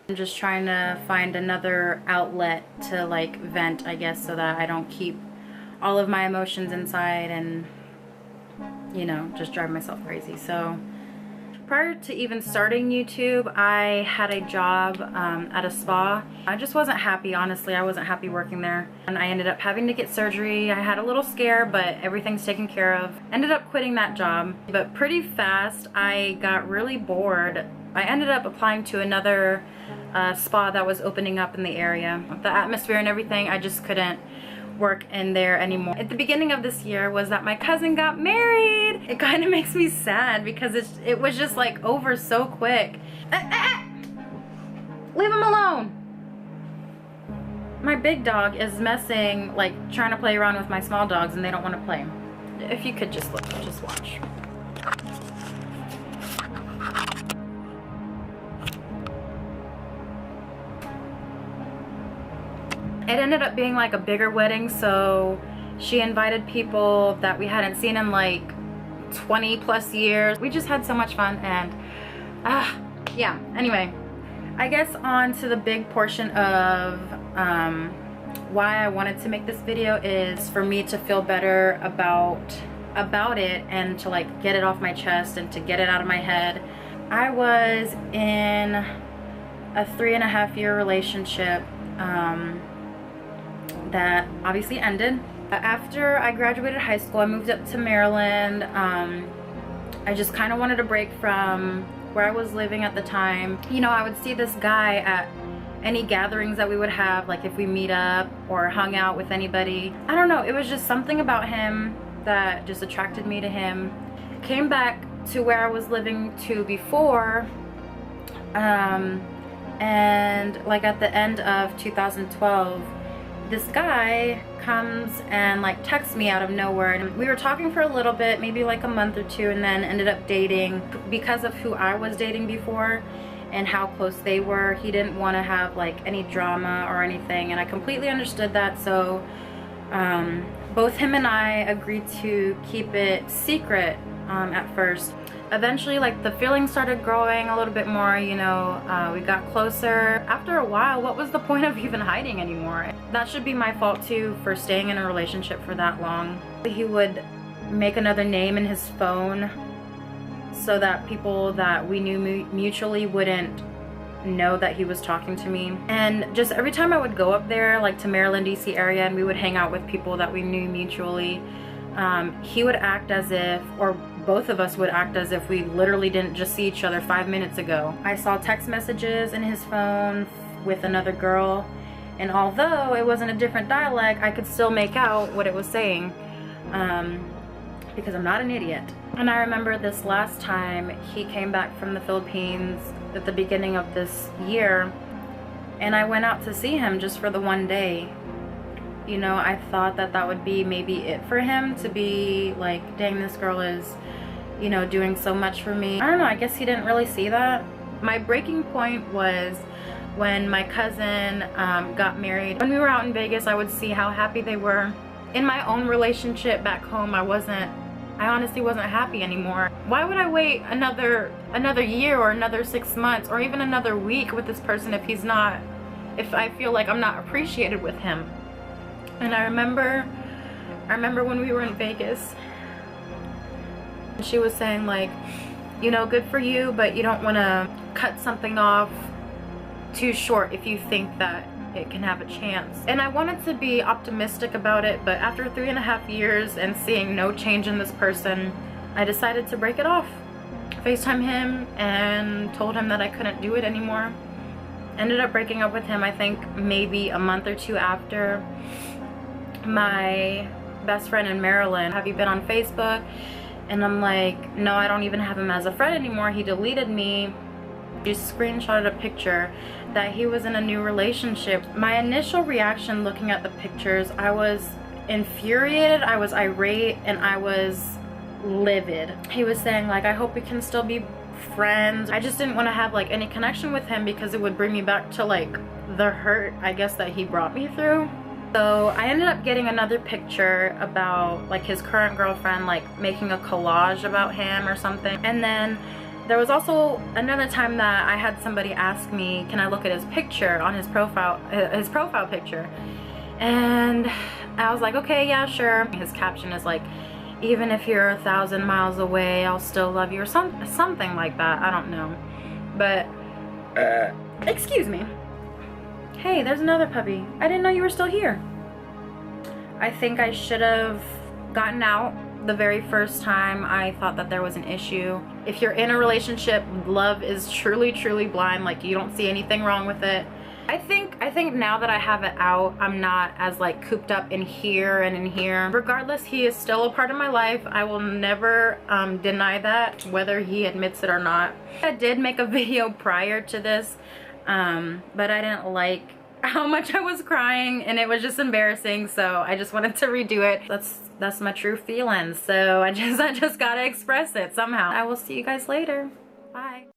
I'm just trying to find another outlet to like vent, I guess, so that I don't keep all of my emotions inside and, you know, just drive myself crazy. So prior to even starting YouTube, I had a job at a spa. I just wasn't happy, honestly. I wasn't happy working there. And I ended up having to get surgery. I had a little scare, but everything's taken care of. Ended up quitting that job. But pretty fast, I got really bored. I ended up applying to another spa that was opening up in the area. The atmosphere and everything, I just couldn't work in there anymore. At the beginning of this year was that my cousin got married. It kind of makes me sad because it was just like over so quick. Leave him alone. My big dog is messing, like trying to play around with my small dogs, and they don't want to play. If you could just look, just watch. It ended up being like a bigger wedding, so she invited people that we hadn't seen in like 20 plus years. We just had so much fun, and yeah, anyway, I guess on to the big portion of why I wanted to make this video is for me to feel better about it and to like get it off my chest and to get it out of my head. I was in a 3.5-year relationship that obviously ended. After I graduated high school, I moved up to Maryland. I just kind of wanted a break from where I was living at the time. You know, I would see this guy at any gatherings that we would have, like if we meet up or hung out with anybody. I don't know, it was just something about him that just attracted me to him. Came back to where I was living to before, and like at the end of 2012, this guy comes and like texts me out of nowhere, and we were talking for a little bit, maybe like a month or two, and then ended up dating. Because of who I was dating before and how close they were, he didn't want to have like any drama or anything, and I completely understood that. So both him and I agreed to keep it secret at first. Eventually, like, the feelings started growing a little bit more, you know, we got closer. After a while, what was the point of even hiding anymore? That should be my fault too for staying in a relationship for that long. He would make another name in his phone so that people that we knew mutually wouldn't know that he was talking to me. And just every time I would go up there, like to Maryland, DC area, and we would hang out with people that we knew mutually, he would act as if, or both of us would act as if we literally didn't just see each other 5 minutes ago. I saw text messages in his phone with another girl, and although it wasn't a different dialect, I could still make out what it was saying, because I'm not an idiot. And I remember this last time he came back from the Philippines at the beginning of this year, and I went out to see him just for the one day. You know, I thought that that would be maybe it for him, to be like, dang, this girl is, you know, doing so much for me. I don't know, I guess he didn't really see that. My breaking point was when my cousin got married. When we were out in Vegas, I would see how happy they were. In my own relationship back home, I honestly wasn't happy anymore. Why would I wait another year or another 6 months or even another week with this person if I feel like I'm not appreciated with him? And I remember when we were in Vegas, she was saying like, you know, good for you, but you don't want to cut something off too short if you think that it can have a chance. And I wanted to be optimistic about it, but after 3.5 years and seeing no change in this person, I decided to break it off. FaceTime him and told him that I couldn't do it anymore. Ended up breaking up with him, I think maybe a month or two after. My best friend in Maryland, have you been on Facebook? And I'm like, no, I don't even have him as a friend anymore. He deleted me. Just screenshotted a picture that he was in a new relationship. My initial reaction looking at the pictures, I was infuriated, I was irate, and I was livid. He was saying like, I hope we can still be friends. I just didn't want to have like any connection with him because it would bring me back to like the hurt, I guess, that he brought me through. So I ended up getting another picture about like his current girlfriend, like making a collage about him or something. And then There was also another time that I had somebody ask me, can I look at his picture on his profile picture? And I was like, okay, yeah, sure. His caption is like, even if you're 1,000 miles away, I'll still love you, or something like that. I don't know. But, excuse me. Hey, there's another puppy. I didn't know you were still here. I think I should have gotten out the very first time I thought that there was an issue. If you're in a relationship, love is truly, truly blind. Like, you don't see anything wrong with it. I think now that I have it out, I'm not as like cooped up in here and in here. Regardless, he is still a part of my life. I will never deny that, whether he admits it or not. I did make a video prior to this, but I didn't like how much I was crying, and it was just embarrassing, so I just wanted to redo it. That's my true feelings, so I just gotta express it somehow. I will see you guys later. Bye.